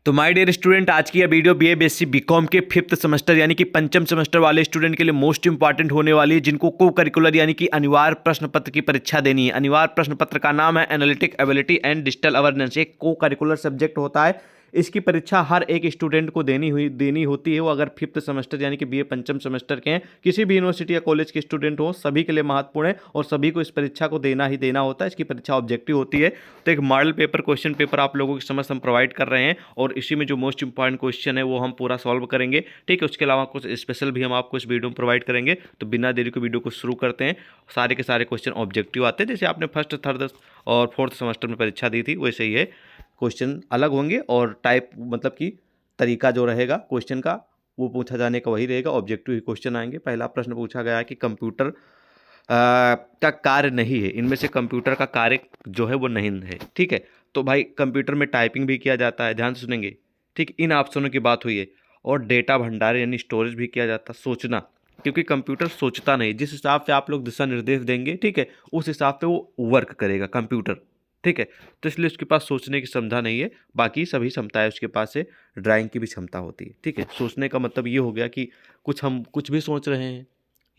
तो my dear student, आज की यह वीडियो बीए बीएससी बीकॉम के फिफ्थ सेमेस्टर यानी कि पंचम सेमेस्टर वाले स्टूडेंट के लिए मोस्ट इंपॉर्टेंट होने वाली है, जिनको को करिकुलर यानी कि अनिवार्य प्रश्न पत्र की परीक्षा देनी है। अनिवार्य प्रश्न पत्र का नाम है analytic ability and digital awareness. एक को करिकुलर सब्जेक्ट होता है। इसकी परीक्षा हर एक स्टूडेंट को देनी होती है। वो अगर फिफ्थ सेमेस्टर यानी कि बीए पंचम सेमेस्टर के हैं, किसी भी यूनिवर्सिटी या कॉलेज के स्टूडेंट हो, सभी के लिए महत्वपूर्ण है और सभी को इस परीक्षा को देना ही देना होता है। इसकी परीक्षा ऑब्जेक्टिव होती है। तो एक मॉडल पेपर क्वेश्चन पेपर आप लोगों के समझ हम प्रोवाइड कर रहे हैं और इसी में जो मोस्ट इंपॉर्टेंट क्वेश्चन है वो हम पूरा सॉल्व करेंगे। ठीक है, उसके अलावा कुछ स्पेशल भी हम आपको इस वीडियो में प्रोवाइड करेंगे। तो बिना देरी को वीडियो को शुरू करते हैं। सारे के सारे क्वेश्चन ऑब्जेक्टिव आते हैं, जैसे आपने फर्स्ट थर्ड और फोर्थ सेमेस्टर में परीक्षा दी थी वैसे ही है। क्वेश्चन अलग होंगे और टाइप मतलब कि तरीका जो रहेगा क्वेश्चन का वो पूछा जाने का वही रहेगा। ऑब्जेक्टिव ही क्वेश्चन आएंगे। पहला प्रश्न पूछा गया है कि कंप्यूटर का कार्य नहीं है, इनमें से कंप्यूटर का कार्य जो है वो नहीं है। ठीक है, तो भाई कंप्यूटर में टाइपिंग भी किया जाता है, ध्यान से सुनेंगे। ठीक, इन ऑप्शनों की बात हुई है। और डेटा भंडारण यानी स्टोरेज भी किया जाता है। सोचना, क्योंकि कंप्यूटर सोचता नहीं, जिस हिसाब से आप लोग दिशा निर्देश देंगे, ठीक है, उस हिसाब से वो वर्क करेगा कंप्यूटर। ठीक है, तो इसलिए उसके पास सोचने की क्षमता नहीं है। बाकी सभी क्षमताएं उसके पास है। ड्राइंग की भी क्षमता होती है। ठीक है, सोचने का मतलब ये हो गया कि हम कुछ भी सोच रहे हैं,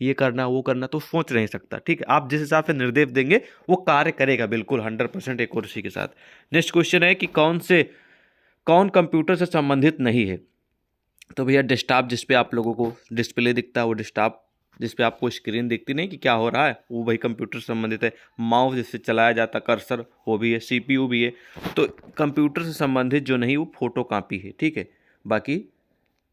ये करना वो करना, तो सोच नहीं सकता। ठीक है, आप जिस हिसाब से निर्देश देंगे वो कार्य करेगा बिल्कुल 100% एक्यूरेसी के साथ। नेक्स्ट क्वेश्चन है कि कौन कंप्यूटर से संबंधित नहीं है। तो भैया डेस्कटॉप, जिस पे आप लोगों को डिस्प्ले दिखता है वो डेस्कटॉप, जिस पे आपको स्क्रीन दिखती नहीं कि क्या हो रहा है, वो वही कंप्यूटर से संबंधित है। माउस जिससे चलाया जाता कर्सर, वो भी है। सीपीयू भी है। तो कंप्यूटर से संबंधित जो नहीं वो फोटो कॉपी है। ठीक है, बाकी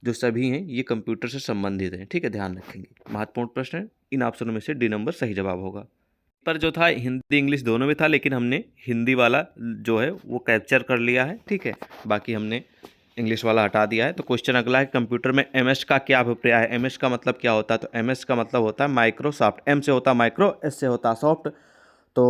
जो सभी हैं ये कंप्यूटर से संबंधित हैं। ठीक है, ध्यान रखेंगे। महत्वपूर्ण प्रश्न है, इन ऑप्शनों में से डी नंबर सही जवाब होगा। पर जो था हिंदी इंग्लिश दोनों में था, लेकिन हमने हिंदी वाला जो है वो कैप्चर कर लिया है। ठीक है, बाकी हमने इंग्लिश वाला हटा दिया है। तो क्वेश्चन अगला है, कंप्यूटर में एमएस का क्या अभिप्राय है। एमएस का मतलब क्या होता है? तो एमएस का मतलब होता है माइक्रोसॉफ्ट। एम से होता है माइक्रो, एस से होता है सॉफ्ट। तो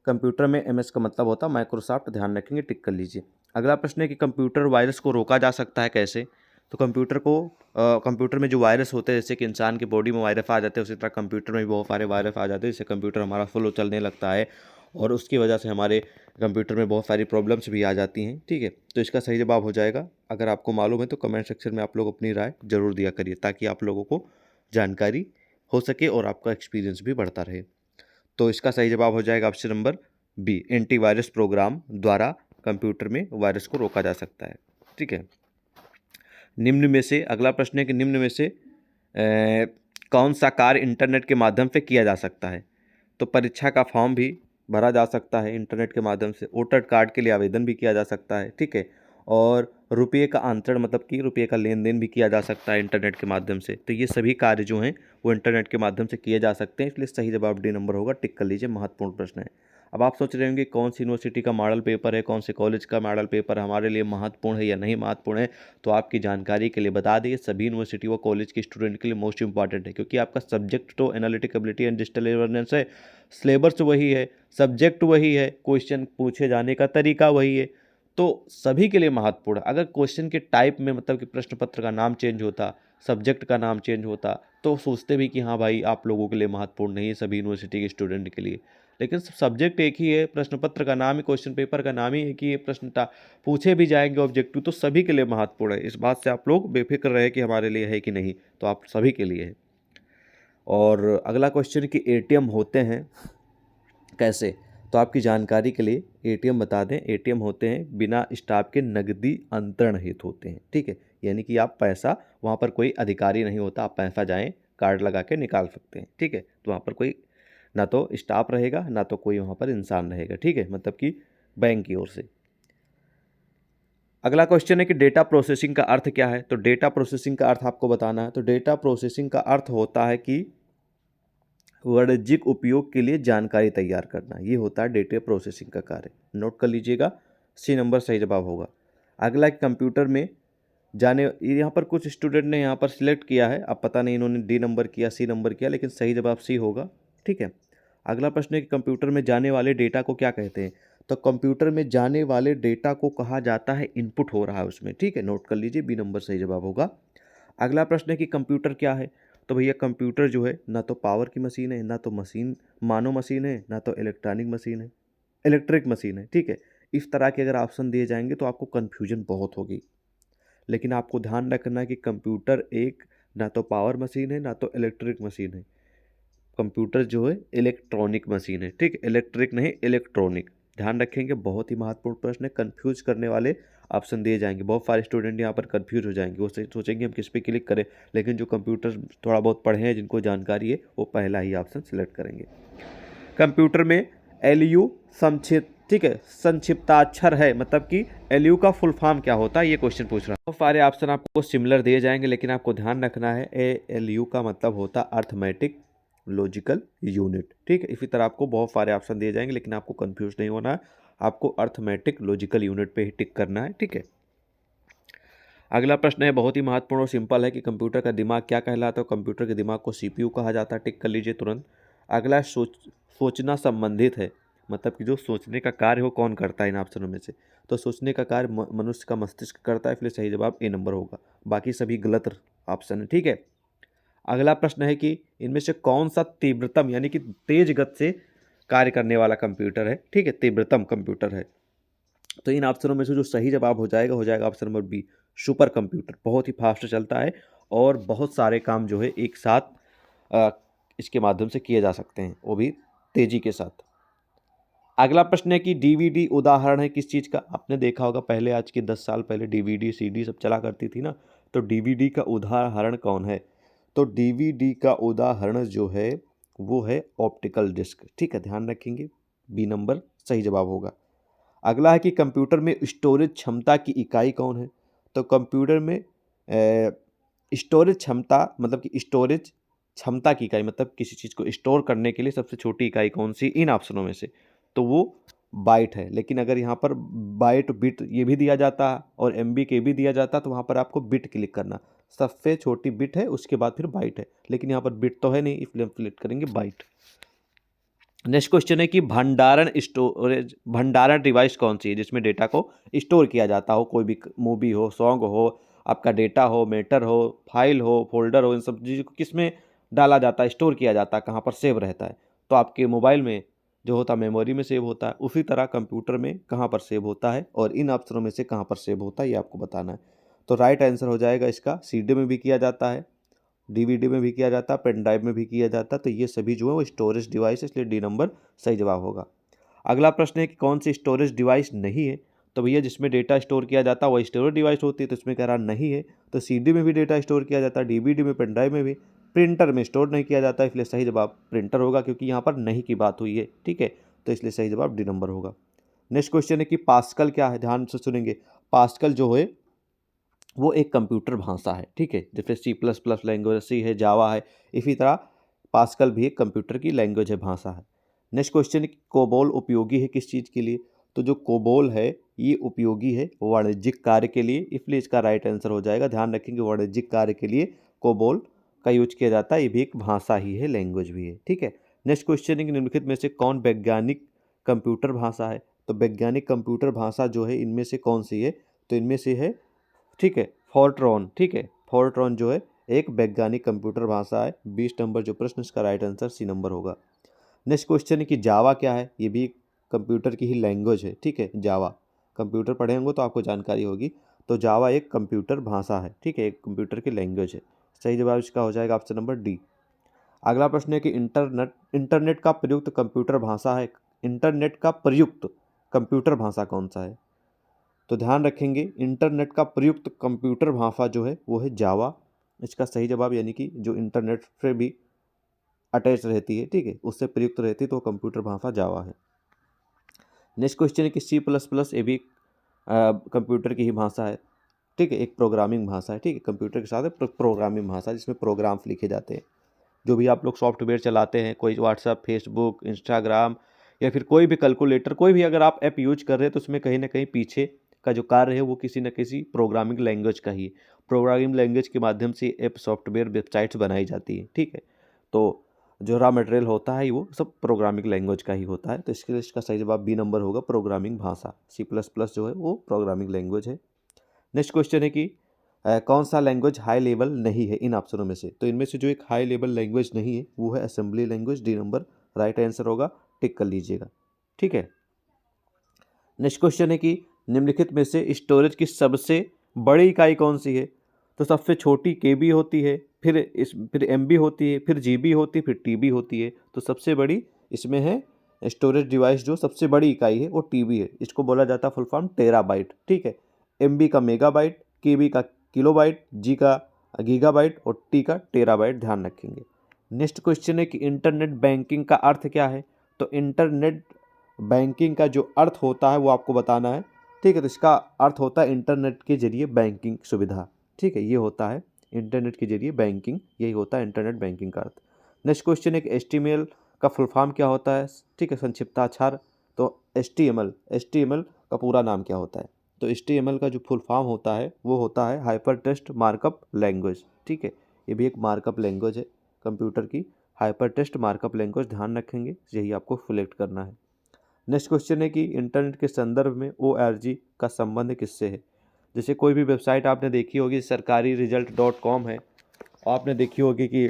कंप्यूटर में एमएस का मतलब होता है माइक्रोसॉफ्ट, ध्यान रखेंगे, टिक कर लीजिए। अगला प्रश्न है कि कंप्यूटर वायरस को रोका जा सकता है कैसे। तो कंप्यूटर में जो वायरस होते हैं, जैसे कि इंसान की बॉडी में वायरस आ जाते हैं, उसी तरह कंप्यूटर में भी बहुत सारे वायरस आ जाते हैं, जिससे कंप्यूटर हमारा स्लो चलने लगता है और उसकी वजह से हमारे कंप्यूटर में बहुत सारी प्रॉब्लम्स भी आ जाती हैं। ठीक है, तो इसका सही जवाब हो जाएगा। अगर आपको मालूम है तो कमेंट सेक्शन में आप लोग अपनी राय जरूर दिया करिए, ताकि आप लोगों को जानकारी हो सके और आपका एक्सपीरियंस भी बढ़ता रहे। तो इसका सही जवाब हो जाएगा option number B, antivirus program द्वारा कंप्यूटर में वायरस को रोका जा सकता है। ठीक है, निम्न में से अगला प्रश्न है कि निम्न में से कौन सा कार्य इंटरनेट के माध्यम से किया जा सकता है। तो परीक्षा का फॉर्म भी भरा जा सकता है इंटरनेट के माध्यम से। वोटर कार्ड के लिए आवेदन भी किया जा सकता है। ठीक है, और रुपये का अंतरण मतलब कि रुपये का लेन देन भी किया जा सकता है इंटरनेट के माध्यम से। तो ये सभी कार्य जो हैं वो इंटरनेट के माध्यम से किए जा सकते हैं, इसलिए सही जवाब डी नंबर होगा, टिक कर लीजिए। महत्वपूर्ण प्रश्न है। अब आप सोच रहे होंगे कौन सी यूनिवर्सिटी का मॉडल पेपर है, कौन से कॉलेज का मॉडल पेपर हमारे लिए महत्वपूर्ण है या नहीं महत्वपूर्ण है। तो आपकी जानकारी के लिए बता दें, सभी यूनिवर्सिटी व कॉलेज के स्टूडेंट के लिए मोस्ट इंपॉर्टेंट है, क्योंकि आपका सब्जेक्ट तो analytic ability and digital awareness है। सिलेबस वही है, सब्जेक्ट वही है, क्वेश्चन पूछे जाने का तरीका वही है। तो सभी के लिए महत्वपूर्ण। अगर क्वेश्चन के टाइप में मतलब कि प्रश्न पत्र का नाम चेंज होता, सब्जेक्ट का नाम चेंज होता, तो सोचते भी कि हाँ भाई आप लोगों के लिए महत्वपूर्ण नहीं है, सभी यूनिवर्सिटी के स्टूडेंट के लिए। लेकिन सब्जेक्ट एक ही है, प्रश्न पत्र का नाम ही, क्वेश्चन पेपर का नाम ही है कि ये पूछे भी जाएंगे ऑब्जेक्टिव, तो सभी के लिए महत्वपूर्ण है। इस बात से आप लोग बेफिक्र रहे कि हमारे लिए है कि नहीं, तो आप सभी के लिए है। और अगला क्वेश्चन कि एटीएम होते हैं कैसे। तो आपकी जानकारी के लिए एटीएम बता दें, एटीएम होते हैं बिना स्टाफ के नकदी अंतरण हेतु होते हैं। ठीक है, यानी कि आप पैसा, वहाँ पर कोई अधिकारी नहीं होता, आप पैसा जाएं कार्ड लगा के निकाल सकते हैं। ठीक है, तो वहाँ पर कोई ना तो स्टाफ रहेगा ना तो कोई वहाँ पर इंसान रहेगा। ठीक है, मतलब कि बैंक की ओर से। अगला क्वेश्चन है कि डेटा प्रोसेसिंग का अर्थ क्या है। तो डेटा प्रोसेसिंग का अर्थ आपको बताना है। तो डेटा प्रोसेसिंग का अर्थ होता है कि वाणिज्यिक उपयोग के लिए जानकारी तैयार करना, ये होता है डेटा प्रोसेसिंग का कार्य। नोट कर लीजिएगा, सी नंबर सही जवाब होगा। अगला कंप्यूटर में जाने, यहाँ पर कुछ स्टूडेंट ने यहाँ पर सिलेक्ट किया है, अब पता नहीं इन्होंने डी नंबर किया सी नंबर किया, लेकिन सही जवाब सी होगा। ठीक है, अगला प्रश्न है कि कंप्यूटर में जाने वाले डेटा को क्या कहते हैं। तो कंप्यूटर में जाने वाले डेटा को कहा जाता है इनपुट हो रहा है उसमें। ठीक है, नोट कर लीजिए, बी नंबर सही जवाब होगा। अगला प्रश्न है कि कंप्यूटर क्या है। तो भैया कंप्यूटर जो है ना तो पावर की मशीन है, ना तो मशीन मानो मशीन है, ना तो इलेक्ट्रॉनिक मशीन है, इलेक्ट्रिक मशीन है। ठीक है, इस तरह के अगर ऑप्शन दिए जाएंगे तो आपको कन्फ्यूजन बहुत होगी। लेकिन आपको ध्यान रखना है कि कंप्यूटर एक ना तो पावर मशीन है ना तो इलेक्ट्रिक मशीन है। कंप्यूटर जो है इलेक्ट्रॉनिक मशीन है, ठीक, इलेक्ट्रिक नहीं इलेक्ट्रॉनिक। ध्यान रखेंगे, बहुत ही महत्वपूर्ण प्रश्न है, कंफ्यूज करने वाले ऑप्शन दिए जाएंगे। बहुत सारे स्टूडेंट यहाँ पर कंफ्यूज हो जाएंगे, वो सोचेंगे हम किस पे क्लिक करें, लेकिन जो कंप्यूटर थोड़ा बहुत पढ़े हैं, जिनको जानकारी है, वो पहला ही ऑप्शन सिलेक्ट करेंगे। कंप्यूटर में एलयू संक्षिप्त, ठीक है, संक्षिप्ताक्षर है, मतलब कि एलयू का फुल फॉर्म क्या होता है, ये क्वेश्चन पूछ रहा है। बहुत सारे ऑप्शन आपको सिमिलर दिए जाएंगे, लेकिन आपको ध्यान रखना है एलयू का मतलब होता है अर्थमेटिक लॉजिकल यूनिट, ठीक है। इसी तरह आपको बहुत सारे ऑप्शन दिए जाएंगे, लेकिन आपको कंफ्यूज नहीं होना है, आपको अर्थमेटिक लॉजिकल यूनिट पे ही टिक करना है, ठीक है। अगला प्रश्न है, बहुत ही महत्वपूर्ण और सिंपल है कि कंप्यूटर का दिमाग क्या कहलाता है। कंप्यूटर के दिमाग को सीपीयू कहा जाता है, टिक कर लीजिए तुरंत। अगला सोचना संबंधित है, मतलब कि जो सोचने का कार्य हो कौन करता है इन ऑप्शनों में से, तो सोचने का कार्य मनुष्य का मस्तिष्क करता है, इसलिए सही जवाब ए नंबर होगा, बाकी सभी गलत ऑप्शन है, ठीक है। अगला प्रश्न है कि इनमें से कौन सा तीव्रतम यानी कि तेज गति से कार्य करने वाला कंप्यूटर है, ठीक है, तीव्रतम कंप्यूटर है। तो इन ऑप्शनों में से जो सही जवाब हो जाएगा option number B, super computer. बहुत ही फास्ट चलता है और बहुत सारे काम जो है एक साथ इसके माध्यम से किए जा सकते हैं, वो भी तेजी के साथ। अगला प्रश्न है कि डीवीडी उदाहरण है किस चीज़ का। आपने देखा होगा पहले, आज के 10 साल पहले डीवीडी सीडी सब चला करती थी ना, तो डीवीडी का उदाहरण कौन है, तो डीवीडी का उदाहरण जो है वो है ऑप्टिकल डिस्क, ठीक है, ध्यान रखेंगे, बी नंबर सही जवाब होगा। अगला है कि कंप्यूटर में स्टोरेज क्षमता की इकाई कौन है, तो कंप्यूटर में स्टोरेज क्षमता मतलब कि स्टोरेज क्षमता की इकाई मतलब किसी चीज़ को स्टोर करने के लिए सबसे छोटी इकाई कौन सी इन ऑप्शनों में से, तो वो बाइट है। लेकिन अगर यहाँ पर बाइट बिट ये भी दिया जाता है और एमबी के भी दिया जाता, तो वहाँ पर आपको बिट क्लिक करना, सबसे छोटी बिट है उसके बाद फिर बाइट है, लेकिन यहाँ पर बिट तो है नहीं, इसलिए हम क्लिक करेंगे बाइट। नेक्स्ट क्वेश्चन है कि भंडारण डिवाइस कौन सी है जिसमें डेटा को स्टोर किया जाता हो, कोई भी मूवी हो, सॉन्ग हो, आपका डेटा हो, मैटर हो, फाइल हो, फोल्डर हो, इन सब चीज़ों को किस में डाला जाता है, स्टोर किया जाता है, कहाँ पर सेव रहता है, तो आपके मोबाइल में जो होता है मेमोरी में सेव होता है, उसी तरह कंप्यूटर में कहाँ पर सेव होता है और इन ऑप्शनों में से कहाँ पर सेव होता है ये आपको बताना है। तो राइट आंसर हो जाएगा इसका, सीडी में भी किया जाता है, डीवीडी में भी किया जाता है, पेन ड्राइव में भी किया जाता है, तो ये सभी जो है वो स्टोरेज डिवाइस है, इसलिए डी नंबर सही जवाब होगा। अगला प्रश्न है कि कौन सी स्टोरेज डिवाइस नहीं है, तो भैया जिसमें डेटा स्टोर किया जाता है वह स्टोरेज डिवाइस होती है, तो इसमें कह रहा नहीं है, तो सीडी में भी डेटा स्टोर किया जाता है, डीवीडी में, पेन ड्राइव में भी, प्रिंटर में स्टोर नहीं किया जाता, इसलिए सही जवाब प्रिंटर होगा, क्योंकि यहाँ पर नहीं की बात हुई है, ठीक है, तो इसलिए सही जवाब डी नंबर होगा। नेक्स्ट क्वेश्चन है कि पास्कल क्या है, ध्यान से सुनेंगे। पास्कल जो है वो एक कंप्यूटर भाषा है, ठीक है, जैसे C++ लैंग्वेज, सी है, जावा है, इसी तरह पास्कल भी एक कंप्यूटर की लैंग्वेज है, भाषा है। नेक्स्ट क्वेश्चन, कोबोल उपयोगी है किस चीज़ के लिए, तो जो कोबोल है ये उपयोगी है वाणिज्यिक कार्य के लिए, इसलिए इसका राइट आंसर हो जाएगा। ध्यान रखेंगे, वाणिज्यिक कार्य के लिए कोबोल का यूज किया जाता है, ये भी एक भाषा ही है, लैंग्वेज भी है, ठीक है। नेक्स्ट क्वेश्चन है कि निम्नलिखित में से कौन वैज्ञानिक कंप्यूटर भाषा है, तो वैज्ञानिक कंप्यूटर भाषा जो है इनमें से कौन सी है, तो इनमें से है, ठीक है, फोर्ट्रॉन, ठीक है, फोर्ट्रॉन जो है एक वैज्ञानिक कंप्यूटर भाषा है। 20 नंबर जो प्रश्न, इसका राइट आंसर सी नंबर होगा। नेक्स्ट क्वेश्चन है कि जावा क्या है, ये भी कंप्यूटर की ही लैंग्वेज है, ठीक है, जावा, कंप्यूटर पढ़े होंगे तो आपको जानकारी होगी, तो जावा एक कंप्यूटर भाषा है, ठीक है, एक कंप्यूटर की लैंग्वेज है, सही जवाब इसका हो जाएगा ऑप्शन नंबर डी। अगला प्रश्न है कि इंटरनेट का प्रयुक्त कंप्यूटर भाषा है, इंटरनेट का प्रयुक्त कंप्यूटर भाषा कौन सा है, तो ध्यान रखेंगे इंटरनेट का प्रयुक्त कंप्यूटर भाषा जो है वो है जावा, इसका सही जवाब, यानी कि जो इंटरनेट से भी अटैच रहती है, ठीक है, उससे प्रयुक्त रहती है, तो कंप्यूटर भाषा जावा है। नेक्स्ट क्वेश्चन है कि C++ ये भी कंप्यूटर की ही भाषा है, ठीक है, एक प्रोग्रामिंग भाषा है, ठीक है, कंप्यूटर के साथ प्रोग्रामिंग भाषा जिसमें प्रोग्राम्स लिखे जाते हैं। जो भी आप लोग सॉफ्टवेयर चलाते हैं, कोई व्हाट्सअप, फेसबुक, इंस्टाग्राम या फिर कोई भी कैलकुलेटर, कोई भी अगर आप ऐप यूज कर रहे हैं, तो उसमें कहीं ना कहीं पीछे का जो कार्य है वो किसी न किसी प्रोग्रामिंग लैंग्वेज का ही है। प्रोग्रामिंग लैंग्वेज के माध्यम से ऐप, सॉफ्टवेयर, वेबसाइट्स बनाई जाती है, ठीक है, तो जो रॉ मटेरियल होता है वो सब प्रोग्रामिंग लैंग्वेज का ही होता है, तो इसके लिए इसका सही जवाब बी नंबर होगा, प्रोग्रामिंग भाषा। C++ जो है वो प्रोग्रामिंग लैंग्वेज है। नेक्स्ट क्वेश्चन है कि कौन सा लैंग्वेज हाई लेवल नहीं है इन ऑप्शनों में से, तो इनमें से जो एक हाई लेवल लैंग्वेज नहीं है वो है assembly language, D number right answer होगा, टिक कर लीजिएगा, ठीक है। नेक्स्ट क्वेश्चन है कि निम्नलिखित में से स्टोरेज की सबसे बड़ी इकाई कौन सी है? तो सबसे छोटी केबी होती है, फिर एमबी होती है, फिर जीबी होती है, फिर टीबी होती है। तो सबसे बड़ी इसमें है स्टोरेज डिवाइस, जो सबसे बड़ी इकाई है वो टीबी है। इसको बोला जाता है फुल फॉर्म टेराबाइट, ठीक है। एमबी का मेगाबाइट, केबी का किलोबाइट, जी का गीगाबाइट और टी का टेराबाइट, ध्यान रखेंगे। नेक्स्ट क्वेश्चन है कि इंटरनेट बैंकिंग का अर्थ क्या है? तो इंटरनेट बैंकिंग का जो अर्थ होता है वो आपको बताना है, ठीक है। तो इसका अर्थ होता है इंटरनेट के जरिए बैंकिंग सुविधा, ठीक है। ये होता है इंटरनेट के जरिए बैंकिंग, यही होता है इंटरनेट बैंकिंग का अर्थ। नेक्स्ट क्वेश्चन है कि HTML का फुल फॉर्म क्या होता है, ठीक है, संक्षिप्ताक्षर। तो HTML का पूरा नाम क्या होता है? तो HTML का जो फुल फॉर्म होता है वो होता है हाइपर टेक्स्ट मार्कअप लैंग्वेज, ठीक है। ये भी एक मार्कअप लैंग्वेज है कंप्यूटर की, हाइपर टेक्स्ट मार्कअप लैंग्वेज, ध्यान रखेंगे, यही आपको सिलेक्ट करना है। नेक्स्ट क्वेश्चन है कि इंटरनेट के संदर्भ में ORG का संबंध किससे है? जैसे कोई भी वेबसाइट आपने देखी होगी, सरकारी रिजल्ट.com है, आपने देखी होगी कि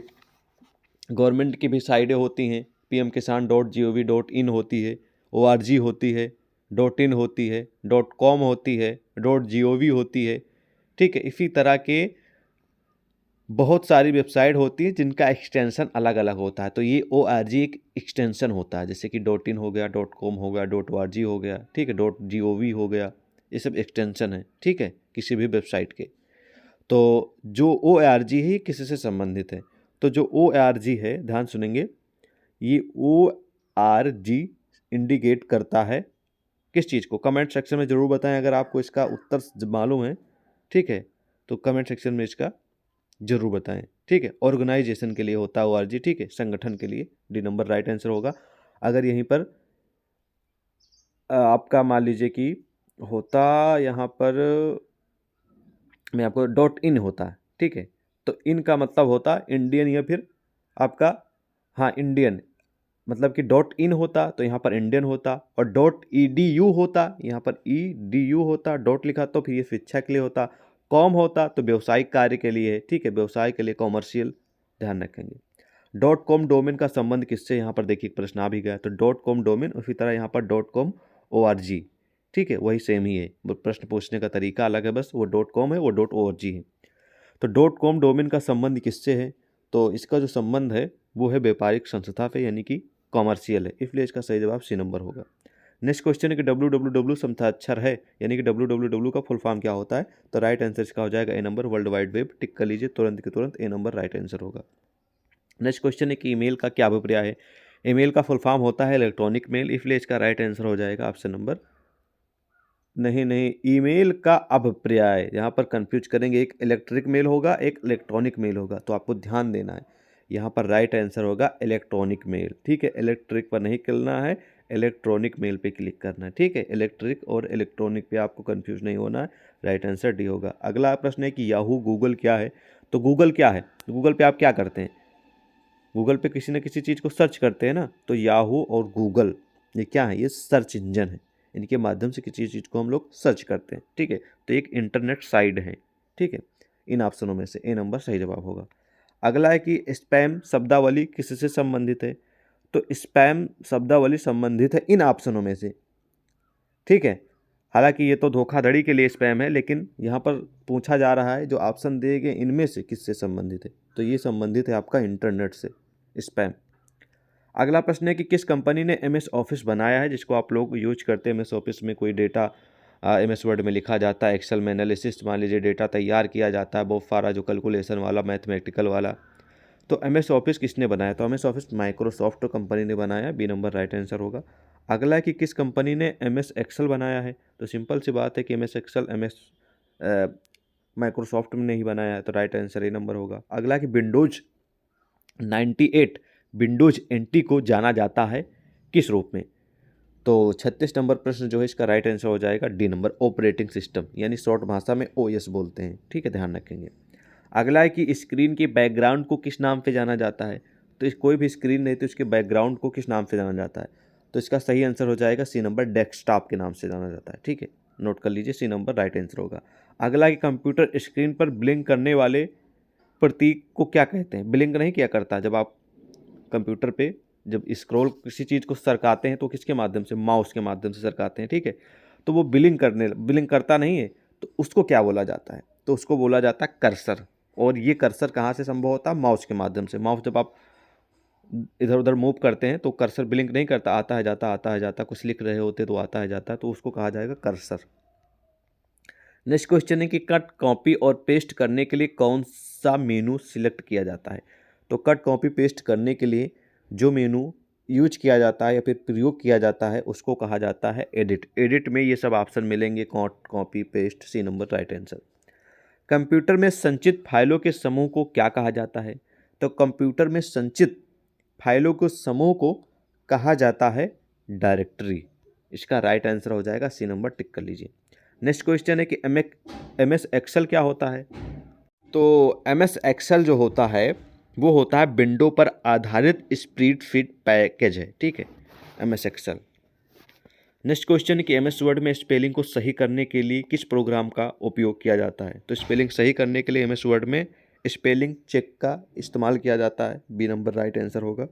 गवर्नमेंट की भी साइटें होती हैं, pmkisan.gov.in होती है, ORG होती है, .in होती है, .com होती है, .gov होती है, ठीक है। इसी तरह के बहुत सारी वेबसाइट होती है जिनका एक्सटेंशन अलग अलग होता है। तो ये ORG एक एक्सटेंशन होता है, जैसे कि .in हो गया, .com हो गया, .org हो गया, ठीक है, .gov हो गया, ये सब एक्सटेंशन है, ठीक है, किसी भी वेबसाइट के। तो जो ORG है ये किसी से संबंधित है। तो जो ORG है, ध्यान सुनेंगे, ये ORG इंडिकेट करता है किस चीज़ को? कमेंट सेक्शन में ज़रूर बताएं अगर आपको इसका उत्तर मालूम है, ठीक है। तो कमेंट सेक्शन में इसका जरूर बताएं, ठीक है। ऑर्गेनाइजेशन के लिए होता है ORG, ठीक है, संगठन के लिए। डी नंबर राइट आंसर होगा। अगर यहीं पर आपका मान लीजिए कि होता यहाँ पर मैं आपको .in होता है, ठीक है, तो इन का मतलब होता है इंडियन या फिर आपका, हाँ, इंडियन, मतलब कि .in होता तो यहाँ पर इंडियन होता, और .edu होता, यहाँ पर edu होता, डॉट लिखा तो फिर ये शिक्षा के लिए होता, कॉम होता तो व्यवसायिक कार्य के लिए है, ठीक है, व्यवसाय के लिए, कॉमर्शियल, ध्यान रखेंगे। .com डोमेन का संबंध किससे? यहाँ पर देखिए प्रश्न आ भी गया। तो .com डोमेन, उसी तरह यहाँ पर .com ORG, ठीक है, वही सेम ही है, प्रश्न पूछने का तरीका अलग है, बस वो .com है, वो .org है। तो .com डोमेन का संबंध किससे है? तो इसका जो संबंध है वो है व्यापारिक संस्था पे, यानी कि कॉमर्शियल है, इसलिए इसका सही जवाब C नंबर होगा। नेक्स्ट क्वेश्चन है कि www समस्थाक्षर है, यानी कि www का फुल फॉर्म क्या होता है? तो राइट आंसर इसका हो जाएगा A नंबर, वर्ल्ड वाइड वेब। टिक कर लीजिए तुरंत के तुरंत, A नंबर राइट आंसर होगा। नेक्स्ट क्वेश्चन है कि ईमेल का क्या अभिप्राय है? ईमेल का फुल फॉर्म होता है इलेक्ट्रॉनिक मेल, इसलिए इसका राइट आंसर हो जाएगा ऑप्शन नंबर, नहीं, ईमेल का अभिप्राय, यहाँ पर कंफ्यूज करेंगे, एक इलेक्ट्रिक मेल होगा, एक इलेक्ट्रॉनिक मेल होगा, तो आपको ध्यान देना है, यहाँ पर राइट आंसर होगा इलेक्ट्रॉनिक मेल, ठीक है। इलेक्ट्रिक पर नहीं करना है, इलेक्ट्रॉनिक मेल पे क्लिक करना है, ठीक है। इलेक्ट्रिक और इलेक्ट्रॉनिक पे आपको कंफ्यूज नहीं होना है, राइट आंसर डी होगा। अगला प्रश्न है कि याहू गूगल क्या है? तो गूगल क्या है? गूगल पे आप क्या करते हैं? गूगल पे किसी न किसी चीज़ को सर्च करते हैं ना, तो याहू और गूगल ये क्या है? ये सर्च इंजन है, इनके माध्यम से किसी चीज़ को हम लोग सर्च करते हैं, ठीक है। तो एक इंटरनेट साइट है, ठीक है। इन ऑप्शनों में से A नंबर सही जवाब होगा। अगला है कि स्पैम शब्दावली किससे संबंधित है? तो स्पैम शब्दावली संबंधित है इन ऑप्शनों में से, ठीक है। हालांकि ये तो धोखाधड़ी के लिए स्पैम है, लेकिन यहाँ पर पूछा जा रहा है जो ऑप्शन दिए गए इनमें से किससे संबंधित है? तो ये संबंधित है आपका इंटरनेट से, स्पैम। अगला प्रश्न है कि किस कंपनी ने MS ऑफिस बनाया है, जिसको आप लोग यूज करते हैं? MS ऑफिस में कोई डेटा MS वर्ड में लिखा जाता है, एक्सेल में एनालिसिस मान लीजिए डेटा तैयार किया जाता है, बहुत सारा जो कैलकुलेशन वाला, मैथमेटिकल वाला। तो MS ऑफिस किसने बनाया? तो MS ऑफिस माइक्रोसॉफ्ट कंपनी ने बनाया, B नंबर राइट आंसर होगा। अगला है कि किस कंपनी ने MS एक्सेल बनाया है? तो सिंपल सी बात है कि MS एक्सेल माइक्रोसॉफ्ट ने ही बनाया है, तो राइट आंसर A नंबर होगा। अगला कि विंडोज 98 विंडोज NT को जाना जाता है किस रूप में? तो 36 नंबर प्रश्न जो है इसका राइट आंसर हो जाएगा D नंबर, ऑपरेटिंग सिस्टम, यानी शॉर्ट भाषा में OS बोलते हैं, ठीक है, ध्यान रखेंगे। अगला है कि स्क्रीन के बैकग्राउंड को किस नाम से जाना जाता है? तो इस कोई भी स्क्रीन नहीं तो इसके बैकग्राउंड को किस नाम से जाना जाता है? तो इसका सही आंसर हो जाएगा C नंबर, डेस्कटॉप के नाम से जाना जाता है, ठीक है, नोट कर लीजिए, C नंबर राइट आंसर होगा। अगला कि कंप्यूटर स्क्रीन पर ब्लिंक करने वाले प्रतीक को क्या कहते हैं? ब्लिंक नहीं किया करता, जब आप कंप्यूटर पे जब स्क्रॉल किसी चीज़ को सरकाते हैं तो किसके माध्यम से? माउस के माध्यम से सरकाते हैं, ठीक है। तो वो ब्लिंक करता नहीं है, तो उसको क्या बोला जाता है? तो उसको बोला जाता है कर्सर। और ये कर्सर कहाँ से संभव होता है? माउस के माध्यम से। माउस जब आप इधर उधर मूव करते हैं तो कर्सर ब्लिंक नहीं करता, आता है जाता, आता है जाता, कुछ लिख रहे होते तो आता है जाता, तो उसको कहा जाएगा कर्सर। नेक्स्ट क्वेश्चन है कि कट, कॉपी और पेस्ट करने के लिए कौन सा मेनू सिलेक्ट किया जाता है? तो कट, कॉपी, पेस्ट करने के लिए जो मेनू यूज किया जाता है या फिर प्रयोग किया जाता है उसको कहा जाता है एडिट। एडिट में ये सब ऑप्शन मिलेंगे, cut, copy, paste, C number right answer. Computer में संचित फाइलों के समूह को क्या कहा जाता है? तो कंप्यूटर में संचित फाइलों के समूह को कहा जाता है डायरेक्टरी। इसका राइट आंसर हो जाएगा सी नंबर, टिक कर लीजिए। नेक्स्ट क्वेश्चन है कि एम एस एक्सेल क्या होता है? तो एम एस एक्सेल जो होता है वो होता है विंडो पर आधारित स्प्रेडशीट पैकेज है, ठीक है, M S Excel. Next question है कि एम एस वर्ड में स्पेलिंग को सही करने के लिए किस प्रोग्राम का उपयोग किया जाता है? तो स्पेलिंग सही करने के लिए एम एस वर्ड में स्पेलिंग चेक का इस्तेमाल किया जाता है, बी नंबर राइट आंसर होगा।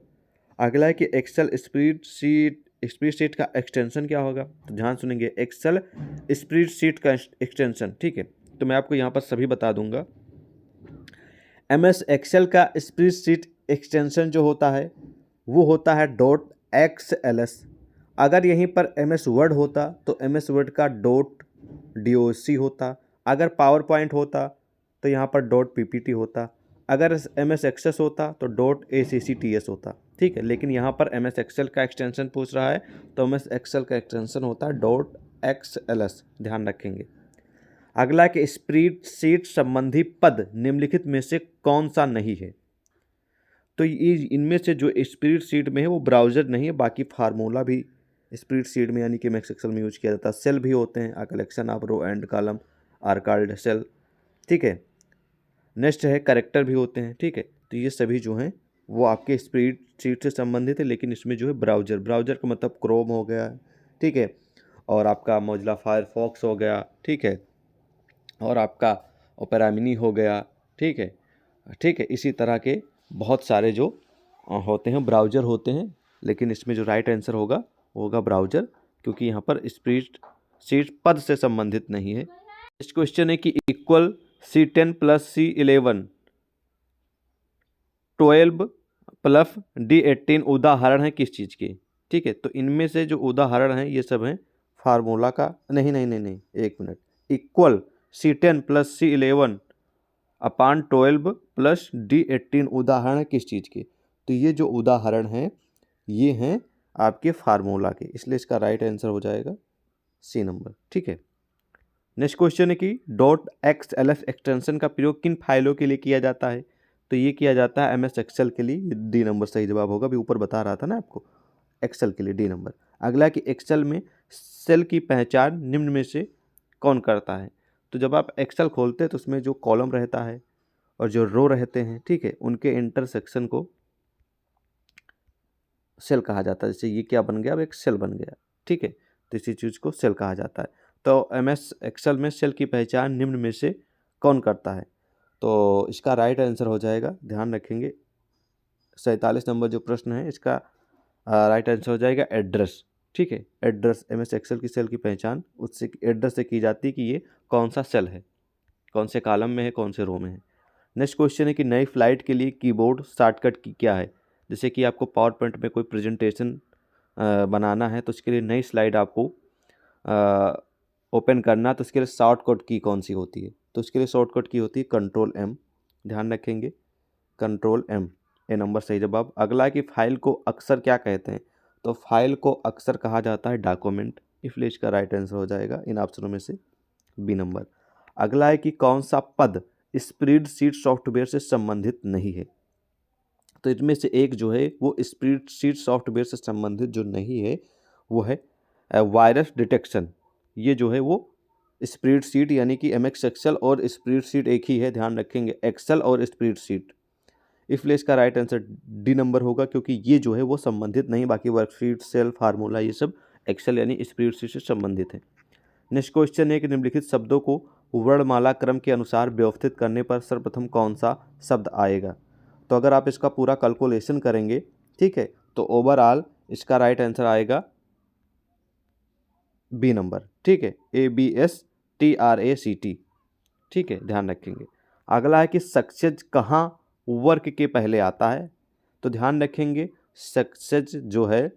अगला है कि एक्सेल स्प्रेडशीट का एक्सटेंशन क्या होगा? तो ध्यान सुनेंगे, एक्सेल स्प्रेडशीट का एक्सटेंशन, ठीक है, तो मैं आपको यहाँ पर सभी बता दूंगा। एम एस एक्सेल का स्प्रेडशीट एक्सटेंशन जो होता है वो होता है .xls। अगर यहीं पर एम एस वर्ड होता तो एम एस वर्ड का .doc होता। अगर पावर पॉइंट होता तो यहाँ पर .ppt होता। अगर एम एस एक्सेस होता तो .accts होता, ठीक है, लेकिन यहाँ पर एम एस एक्सेल का एक्सटेंशन पूछ रहा है तो एम एस एक्सेल का एक्सटेंशन होता है .xls, ध्यान रखेंगे। अगला कि स्प्रेडशीट संबंधी पद निम्नलिखित में से कौन सा नहीं है? तो ये इनमें से जो स्प्रेडशीट में है वो ब्राउज़र नहीं है, बाकी फार्मूला भी स्प्रेडशीट में यानी कि एमएस एक्सेल में यूज किया जाता है। सेल भी होते हैं, collection of row and column are called cell, ठीक है। नेक्स्ट है कैरेक्टर भी होते हैं, ठीक है। तो ये सभी जो हैं वो आपके स्प्रेडशीट से संबंधित है, लेकिन इसमें जो है ब्राउज़र का मतलब क्रोम हो गया, ठीक है, और आपका मोजिला फायरफॉक्स हो गया, ठीक है, और आपका ओपेरा मिनी हो गया, ठीक है, ठीक है। इसी तरह के बहुत सारे जो होते हैं ब्राउज़र होते हैं, लेकिन इसमें जो राइट आंसर होगा वो होगा ब्राउज़र, क्योंकि यहाँ पर स्प्रेडशीट पद से संबंधित नहीं है। नेक्स्ट क्वेश्चन है कि इक्वल C10 + C11 12 + D18 उदाहरण है किस चीज़ के? ठीक है, तो इनमें से जो उदाहरण हैं ये सब हैं फार्मूला का। नहीं नहीं नहीं नहीं, एक मिनट। इक्वल C10 + C11 अपान 12 + D18 उदाहरण है किस चीज़ के? तो ये जो उदाहरण हैं ये हैं आपके फार्मूला के, इसलिए इसका राइट आंसर हो जाएगा सी नंबर, ठीक है। नेक्स्ट क्वेश्चन है कि .xls एक्सटेंशन का प्रयोग किन फाइलों के लिए किया जाता है? तो ये किया जाता है MS एक्सेल के लिए, डी नंबर सही जवाब होगा, अभी ऊपर बता रहा था ना आपको, एक्सेल के लिए डी नंबर। अगला कि एक्सेल में सेल की पहचान निम्न में से कौन करता है? तो जब आप एक्सेल खोलते हैं तो उसमें जो कॉलम रहता है और जो रो रहते हैं, ठीक है, उनके इंटरसेक्शन को सेल कहा जाता है। जैसे ये क्या बन गया, अब एक सेल बन गया, ठीक है, तो इसी चीज़ को सेल कहा जाता है। तो MS एक्सेल में सेल की पहचान निम्न में से कौन करता है? तो इसका राइट आंसर हो जाएगा, ध्यान रखेंगे, 47 नंबर जो प्रश्न है इसका राइट आंसर हो जाएगा एड्रेस, ठीक है। एड्रेस, MS एक्सेल की सेल की पहचान उससे एड्रेस से की जाती है कि ये कौन सा सेल है, कौन से कॉलम में है, कौन से रो में है। नेक्स्ट क्वेश्चन है कि नई फ्लाइट के लिए कीबोर्ड शॉर्टकट की क्या है? जैसे कि आपको पावर पॉइंट में कोई प्रेजेंटेशन बनाना है तो उसके लिए नई स्लाइड आपको ओपन करना, तो उसके लिए शॉर्टकट की कौन सी होती है? तो उसके लिए शॉर्टकट की होती है Ctrl+M, ध्यान रखेंगे, Ctrl+M, ए नंबर सही जवाब। अगला कि फाइल को अक्सर क्या कहते हैं? तो फाइल को अक्सर कहा जाता है डॉक्यूमेंट, इसलिए इसका राइट आंसर हो जाएगा इन ऑप्शनों में से बी नंबर। अगला है कि कौन सा पद स्प्रेडशीट सॉफ्टवेयर से संबंधित नहीं है? तो इनमें से एक जो है वो स्प्रेडशीट सॉफ्टवेयर से संबंधित जो नहीं है वो है वायरस डिटेक्शन। ये जो है वो स्प्रेडशीट यानी कि MS एक्सेल और स्प्रेडशीट एक ही है, ध्यान रखेंगे, एक्सेल और स्प्रेडशीट, इसलिए इसका राइट आंसर डी नंबर होगा, क्योंकि ये जो है वो संबंधित नहीं, बाकी वर्कशीट, सेल, फार्मूला ये सब एक्सेल यानी स्प्रेडशीट से संबंधित है। नेक्स्ट क्वेश्चन है कि निम्नलिखित शब्दों को वर्णमाला क्रम के अनुसार व्यवस्थित करने पर सर्वप्रथम कौन सा शब्द आएगा? तो अगर आप इसका पूरा कैलकुलेशन करेंगे, ठीक है, तो ओवरऑल इसका राइट आंसर आएगा बी नंबर, ठीक है, ABS TRACT, ठीक है, ध्यान रखेंगे। अगला है कि सक्सेज कहाँ वर्ग के पहले आता है, तो ध्यान रखेंगे सक्सेज जो है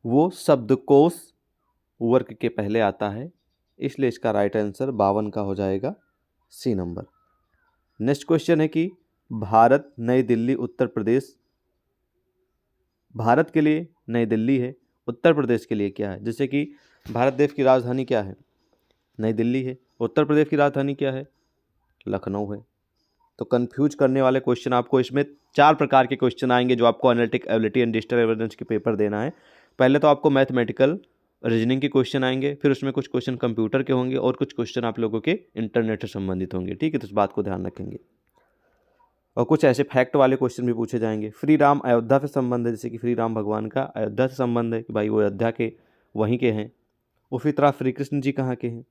वो शब्दकोश वर्ग के पहले आता है, इसलिए इसका राइट आंसर 52 का हो जाएगा, सी नंबर। नेक्स्ट क्वेश्चन है कि भारत नई दिल्ली उत्तर प्रदेश, भारत के लिए नई दिल्ली है, उत्तर प्रदेश के लिए क्या है? जैसे कि भारत देश की राजधानी क्या है? नई दिल्ली है। उत्तर प्रदेश की राजधानी क्या है? लखनऊ है। तो कंफ्यूज करने वाले क्वेश्चन आपको इसमें 4 प्रकार के क्वेश्चन आएंगे जो आपको analytic ability and digital evidence के पेपर देना है। पहले तो आपको मैथमेटिकल रीजनिंग के क्वेश्चन आएंगे, फिर उसमें कुछ क्वेश्चन कंप्यूटर के होंगे और कुछ क्वेश्चन आप लोगों के इंटरनेट से संबंधित होंगे, ठीक है, तो इस बात को ध्यान रखेंगे। और कुछ ऐसे फैक्ट वाले क्वेश्चन भी पूछे जाएंगे। श्री राम अयोध्या से संबंध है, जैसे कि श्री राम भगवान का अयोध्या से संबंध है कि भाई वो अयोध्या के वहीं के हैं। उसी तरह श्री कृष्ण जी कहाँ के हैं,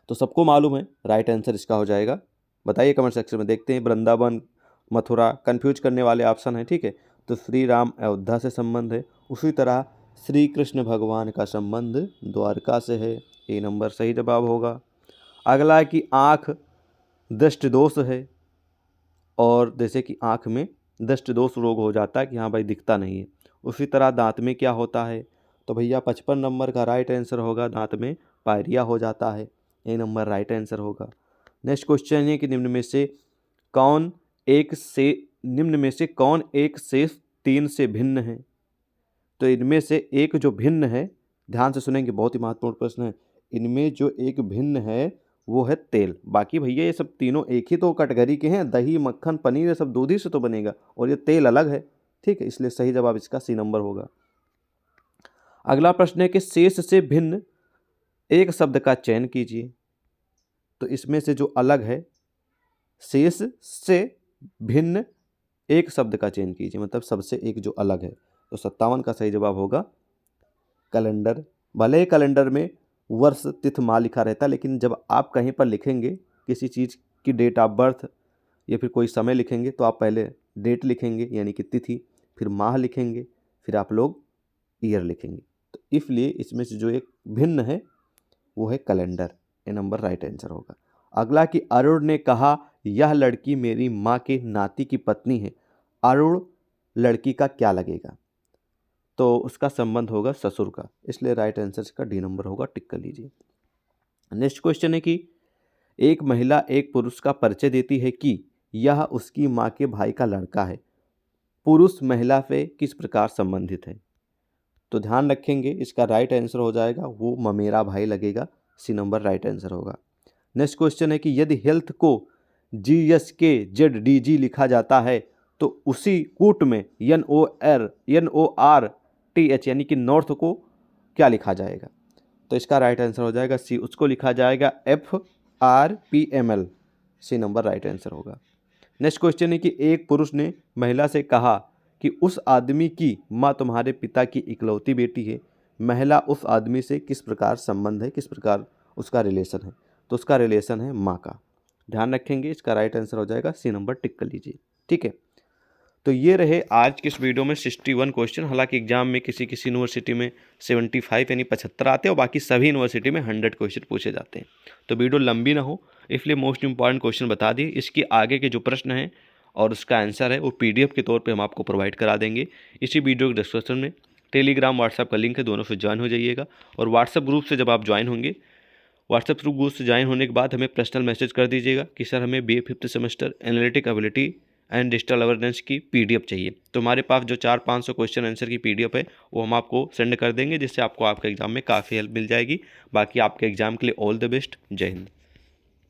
तो सबको मालूम है, राइट आंसर इसका हो जाएगा। बताइए कमेंट सेक्शन में, देखते हैं। वृंदावन, मथुरा, कंफ्यूज करने वाले ऑप्शन है, ठीक है, तो श्री राम अयोध्या से संबंध है। उसी तरह श्री कृष्ण भगवान का संबंध द्वारका से है, ए नंबर सही जवाब होगा। अगला है कि आँख दृष्टि दोष है, और जैसे कि आँख में दृष्टि दोष रोग हो जाता है कि हाँ भाई दिखता नहीं है। उसी तरह दांत में क्या होता है, तो भैया 55 नंबर का राइट आंसर होगा, दांत में पायरिया हो जाता है, ए नंबर राइट आंसर होगा। नेक्स्ट क्वेश्चन है कि निम्न में से कौन एक शेष 3 से भिन्न है, तो इनमें से एक जो भिन्न है, ध्यान से सुनेंगे, बहुत ही महत्वपूर्ण प्रश्न है। इनमें जो एक भिन्न है वो है तेल। बाकी भैया ये सब तीनों एक ही तो कैटेगरी के हैं, दही, मक्खन, पनीर, ये सब दूध ही से तो बनेगा, और ये तेल अलग है, ठीक है, इसलिए सही जवाब इसका सी नंबर होगा। अगला प्रश्न है कि शेष से भिन्न एक शब्द का चयन कीजिए, तो इसमें से जो अलग है, शेष से भिन्न एक शब्द का चयन कीजिए, मतलब सबसे एक जो अलग है, तो 57 का सही जवाब होगा कैलेंडर। भले ही कैलेंडर में वर्ष, तिथि, माह लिखा रहता है, लेकिन जब आप कहीं पर लिखेंगे किसी चीज़ की डेट ऑफ बर्थ या फिर कोई समय लिखेंगे, तो आप पहले डेट लिखेंगे यानी कि तिथि, फिर माह लिखेंगे, फिर आप लोग ईयर लिखेंगे, तो इसलिए इसमें से जो एक भिन्न है वो है कैलेंडर, ए नंबर राइट आंसर होगा। अगला कि अरुण ने कहा यह लड़की मेरी माँ के नाती की पत्नी है, अरुण लड़की का क्या लगेगा, तो उसका संबंध होगा ससुर का, इसलिए राइट आंसर का डी नंबर होगा, टिक कर लीजिए। नेक्स्ट क्वेश्चन है कि एक महिला एक पुरुष का परिचय देती है कि यह उसकी माँ के भाई का लड़का है, पुरुष महिला से किस प्रकार संबंधित है, तो ध्यान रखेंगे इसका राइट आंसर हो जाएगा वो ममेरा भाई लगेगा, सी नंबर राइट आंसर होगा। नेक्स्ट क्वेश्चन है कि यदि हेल्थ को GSKZDG लिखा जाता है तो उसी कूट में NORTH यानी कि नॉर्थ को क्या लिखा जाएगा, तो इसका राइट आंसर हो जाएगा सी, उसको लिखा जाएगा FRPML, C number right answer होगा। नेक्स्ट क्वेश्चन है कि एक पुरुष ने महिला से कहा कि उस आदमी की माँ तुम्हारे पिता की इकलौती बेटी है, महिला उस आदमी से किस प्रकार संबंध है, किस प्रकार उसका रिलेशन है, तो उसका रिलेशन है माँ का, ध्यान रखेंगे, इसका राइट आंसर हो जाएगा सी नंबर, टिक कर लीजिए, ठीक है। तो ये रहे आज के इस वीडियो में 61 क्वेश्चन। हालांकि एग्जाम में किसी किसी यूनिवर्सिटी में 75 यानी 75 आते हैं और बाकी सभी यूनिवर्सिटी में 100 क्वेश्चन पूछे जाते हैं, तो वीडियो लंबी ना हो इसलिए मोस्ट इंपॉर्टेंट क्वेश्चन बता दिए। इसके आगे के जो प्रश्न हैं और उसका आंसर है वो PDF के तौर पर हम आपको प्रोवाइड करा देंगे। इसी वीडियो के डिस्क्रिप्शन में टेलीग्राम, व्हाट्सएप का लिंक है, दोनों से ज्वाइन हो जाइएगा। और व्हाट्सएप ग्रुप से जब आप ज्वाइन होंगे, व्हाट्सएप थ्रू ग्रुप से ज्वाइन होने के बाद हमें पर्सनल मैसेज कर दीजिएगा कि सर हमें BA 5th semester analytic ability and digital awareness की PDF चाहिए, तो हमारे पास जो 400-500 क्वेश्चन आंसर की PDF है वो हम आपको सेंड कर देंगे, जिससे आपको आपके एग्जाम में काफ़ी हेल्प मिल जाएगी। बाकी आपके एग्जाम के लिए ऑल द बेस्ट, जय हिंद।